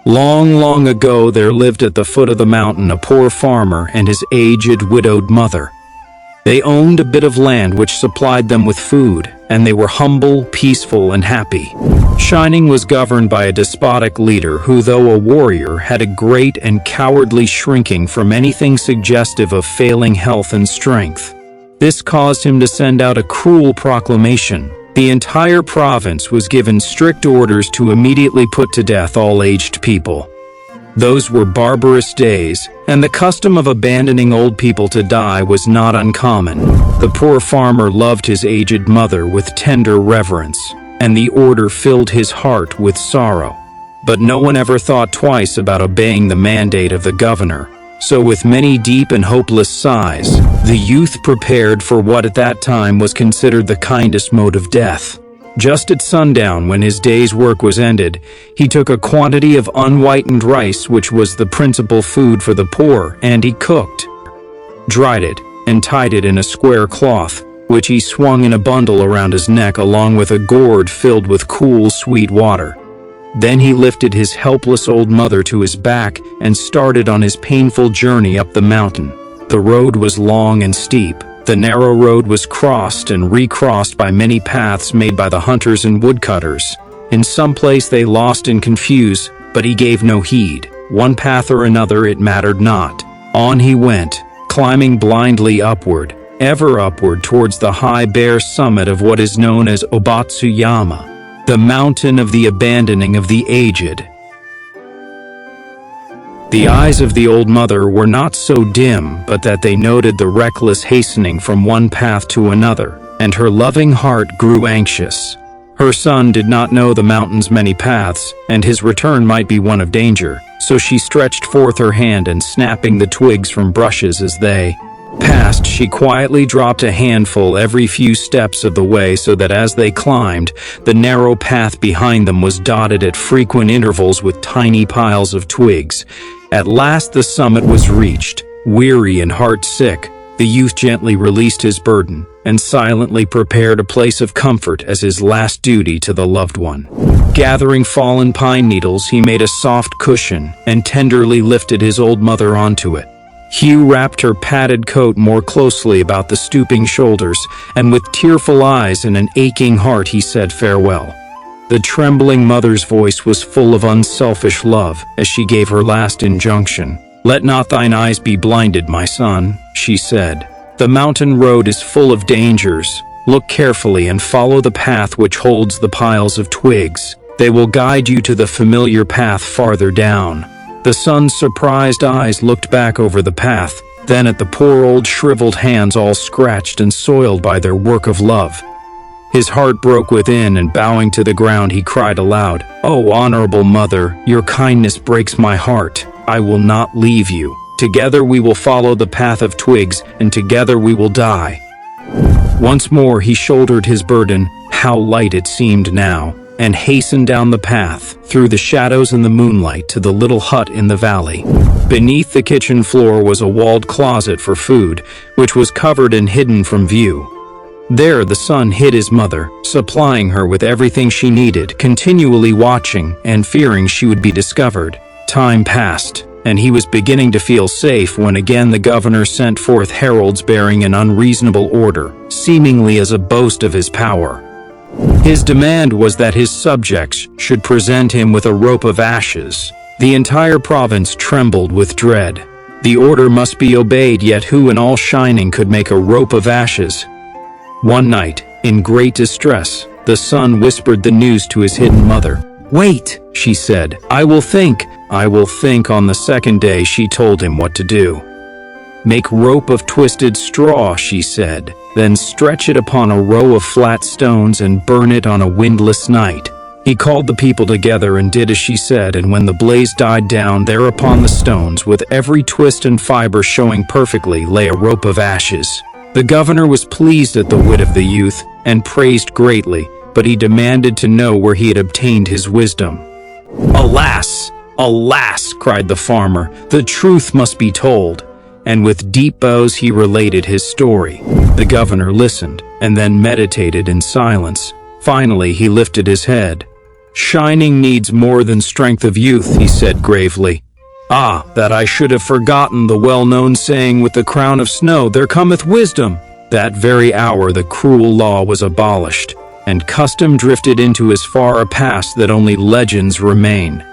Long, long ago there lived at the foot of the mountain a poor farmer and his aged widowed mother. They owned a bit of land which supplied them with food, and they were humble, peaceful, and happy. Shining was governed by a despotic leader who, though a warrior, had a great and cowardly shrinking from anything suggestive of failing health and strength. This caused him to send out a cruel proclamation. The entire province was given strict orders to immediately put to death all aged people. Those were barbarous days, and the custom of abandoning old people to die was not uncommon. The poor farmer loved his aged mother with tender reverence, and the order filled his heart with sorrow. But no one ever thought twice about obeying the mandate of the governor. So with many deep and hopeless sighs, the youth prepared for what at that time was considered the kindest mode of death. Just at sundown, when his day's work was ended, he took a quantity of unwhitened rice, which was the principal food for the poor, and he cooked, dried it, and tied it in a square cloth, which he swung in a bundle around his neck along with a gourd filled with cool, sweet water. Then he lifted his helpless old mother to his back and started on his painful journey up the mountain. The road was long and steep. The narrow road was crossed and recrossed by many paths made by the hunters and woodcutters. In some place they lost and confused, but he gave no heed. One path or another, it mattered not. On he went, climbing blindly upward, ever upward towards the high bare summit of what is known as Obatsuyama, the mountain of the abandoning of the aged. The eyes of the old mother were not so dim, but that they noted the reckless hastening from one path to another, and her loving heart grew anxious. Her son did not know the mountain's many paths, and his return might be one of danger, so she stretched forth her hand and snapping the twigs from brushes as they passed, she quietly dropped a handful every few steps of the way so that as they climbed, the narrow path behind them was dotted at frequent intervals with tiny piles of twigs. At last the summit was reached. Weary and heart-sick, the youth gently released his burden and silently prepared a place of comfort as his last duty to the loved one. Gathering fallen pine needles, he made a soft cushion and tenderly lifted his old mother onto it. Hugh wrapped her padded coat more closely about the stooping shoulders, and with tearful eyes and an aching heart he said farewell. The trembling mother's voice was full of unselfish love as she gave her last injunction. "Let not thine eyes be blinded, my son," she said. "The mountain road is full of dangers. Look carefully and follow the path which holds the piles of twigs. They will guide you to the familiar path farther down." The son's surprised eyes looked back over the path, then at the poor old shriveled hands all scratched and soiled by their work of love. His heart broke within, and bowing to the ground he cried aloud, "Oh, honorable mother, your kindness breaks my heart. I will not leave you. Together we will follow the path of twigs, and together we will die." Once more he shouldered his burden, how light it seemed now, and hastened down the path, through the shadows and the moonlight, to the little hut in the valley. Beneath the kitchen floor was a walled closet for food, which was covered and hidden from view. There the son hid his mother, supplying her with everything she needed, continually watching and fearing she would be discovered. Time passed, and he was beginning to feel safe when again the governor sent forth heralds bearing an unreasonable order, seemingly as a boast of his power. His demand was that his subjects should present him with a rope of ashes. The entire province trembled with dread. The order must be obeyed, yet who in all Shining could make a rope of ashes? One night, in great distress, the son whispered the news to his hidden mother. "Wait," she said, I will think." On the second day she told him what to do. "Make rope of twisted straw," she said, "then stretch it upon a row of flat stones and burn it on a windless night." He called the people together and did as she said, and when the blaze died down, there upon the stones, with every twist and fiber showing perfectly, lay a rope of ashes. The governor was pleased at the wit of the youth and praised greatly, but he demanded to know where he had obtained his wisdom. "Alas! Alas!" cried the farmer, "the truth must be told." And with deep bows he related his story. The governor listened, and then meditated in silence. Finally he lifted his head. "Shining needs more than strength of youth," he said gravely. "Ah, that I should have forgotten the well-known saying, with the crown of snow there cometh wisdom." That very hour the cruel law was abolished, and custom drifted into as far a past that only legends remain.